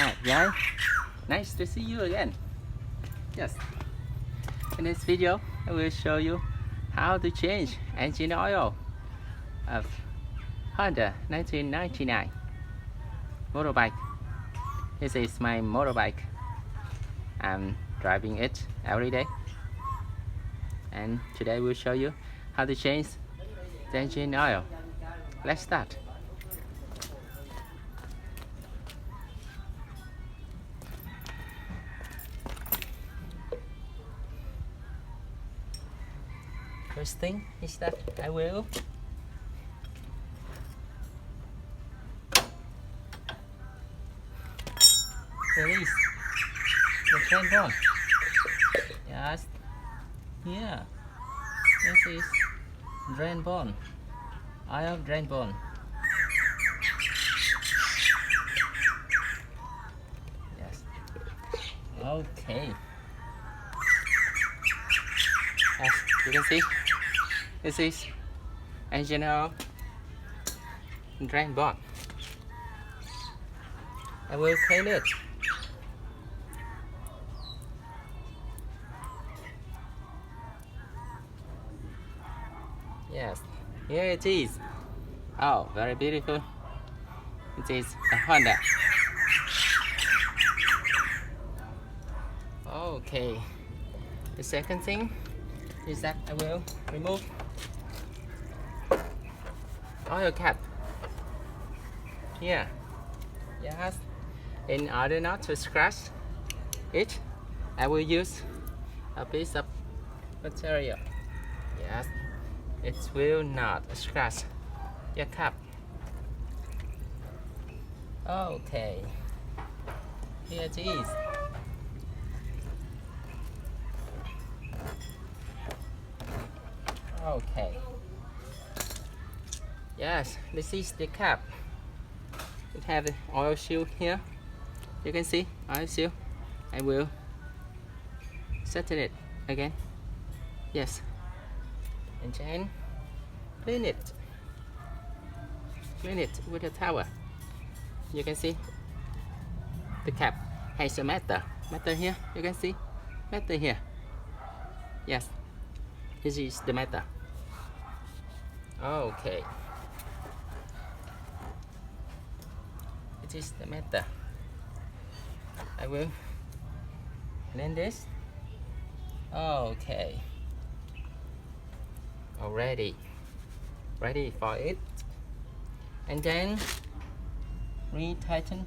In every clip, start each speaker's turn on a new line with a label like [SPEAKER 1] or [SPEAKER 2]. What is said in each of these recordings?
[SPEAKER 1] Hi, guys. Nice to see you again. Yes. In this video, I will show you how to change engine oil of Honda 1999 motorbike. This is my motorbike. I'm driving it every day. And today we'll show you how to change the engine oil. Let's start. First thing is that I will release the drain bone. Yes, here. This is drain bone. Oil drain bone. Yes. Okay. As you can see, this is engine oil drain bone. I will clean it. Yes, here it is. Oh, very beautiful. It is a Honda. Okay. The second thing is that I will remove oil cap here. Yes. In order not to scratch it, I will use a piece of material. Yes. It will not scratch your cap. Okay. Here it is. Okay. Yes, this is the cap. It has the oil seal here. You can see oil seal. I will settle it again. Yes. And then clean it. Clean it with a towel. You can see the cap has a metal. Metal here. You can see metal here. Yes. This is the metal. Okay. It is the metal. I will clean this. Okay. Already ready for it. And then retighten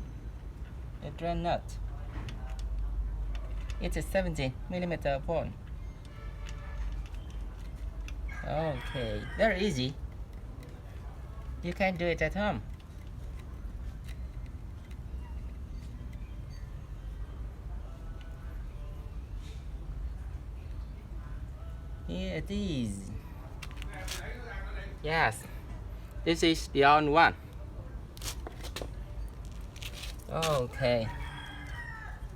[SPEAKER 1] the drain nut. It's a 70mm bone. Okay, very easy. You can do it at home. Here it is. Yes, this is the only one. Okay,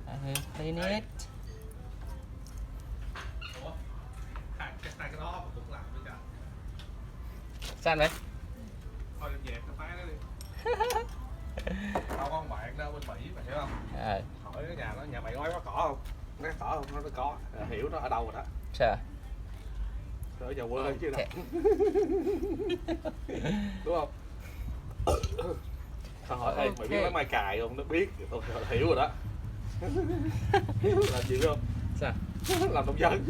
[SPEAKER 1] I will clean it. Sao vậy?
[SPEAKER 2] Thôi em dẹp cái nó đi. Tao có con bạn đó bên Mỹ mày hiểu không? Hỏi cái nhà nó nhà mày có cỏ không? Nó cỏ không? Nó có. Hiểu nó ở đâu rồi đó.
[SPEAKER 1] Sao?
[SPEAKER 2] Ở nhà quê chứ đâu. Đúng không? Tao hỏi ê mày biết lấy mai cài không? Nó biết. Tao hiểu rồi đó. Làm gì không?
[SPEAKER 1] Sao?
[SPEAKER 2] Làm nông dân.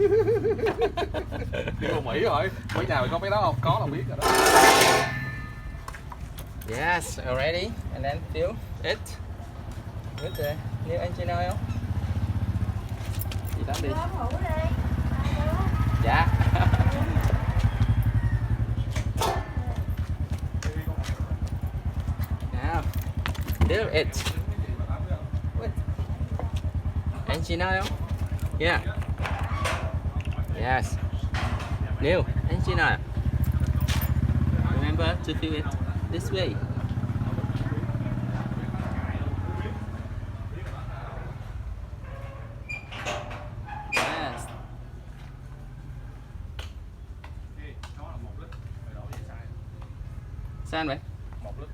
[SPEAKER 2] Đi vào Mỹ rồi. Mấy nhà mày có mấy đó không? Có là biết rồi đó.
[SPEAKER 1] Yes, already. And then fill it with the new engine oil. Chị tắm đi. Dạ. Now, fill it with engine oil. Yeah. Yes. New engine oil. Remember to fill it this way. Yes. Sao anh vậy?
[SPEAKER 2] 1 lít.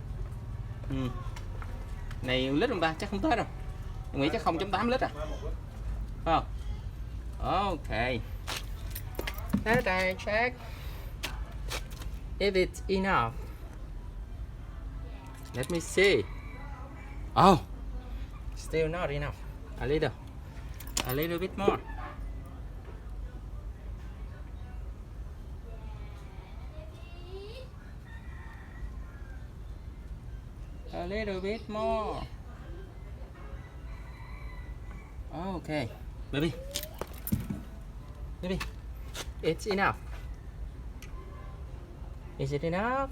[SPEAKER 1] Này lít không ta? Chắc không tới đâu. Em nghĩ chắc 0.8 lít à? Oh. Okay. Let I check if it's enough. Let me see. Oh, still not enough. A little bit more. A little bit more. Okay, baby, it's enough. Is it enough?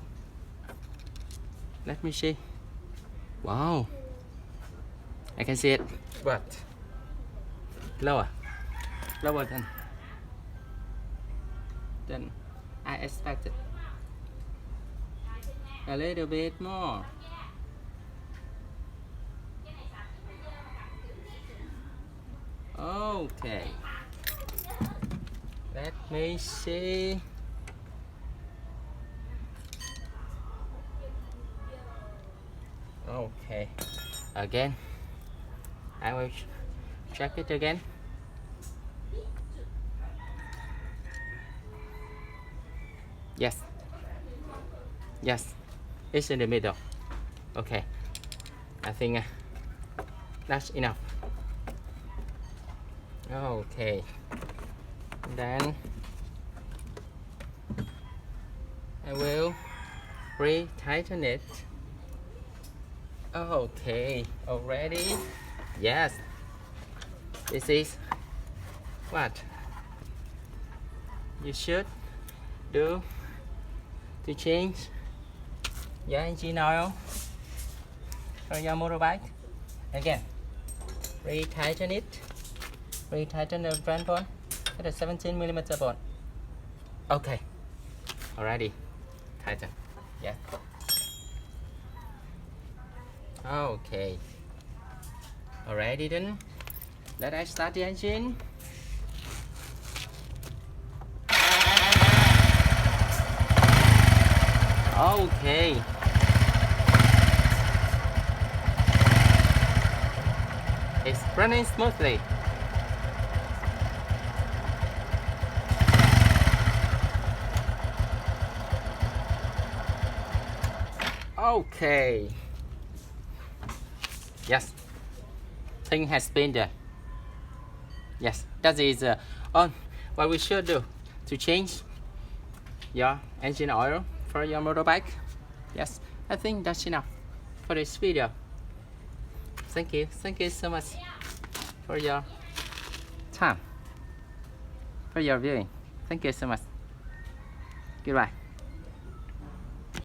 [SPEAKER 1] Let me see. Wow, I can see it, but lower than I expected. A little bit more. Okay, let me see. Okay, again I will check it again. Yes, it's in the middle. Okay, I think that's enough. Okay, then I will re-tighten it. Okay, already. Yes, this is what you should do to change your engine oil for your motorbike. Again, re-tighten it. Re-tighten the brand bond with a 17mm bond. Okay, already tighten. Yeah. Okay, already then. Let us start the engine. Okay. It's running smoothly. Okay. Yes. Thing has been done. Yes, that is on what we should do to change your engine oil for your motorbike. Yes, I think that's enough for this video. Thank you so much for your time, for your viewing. Thank you so much. Goodbye.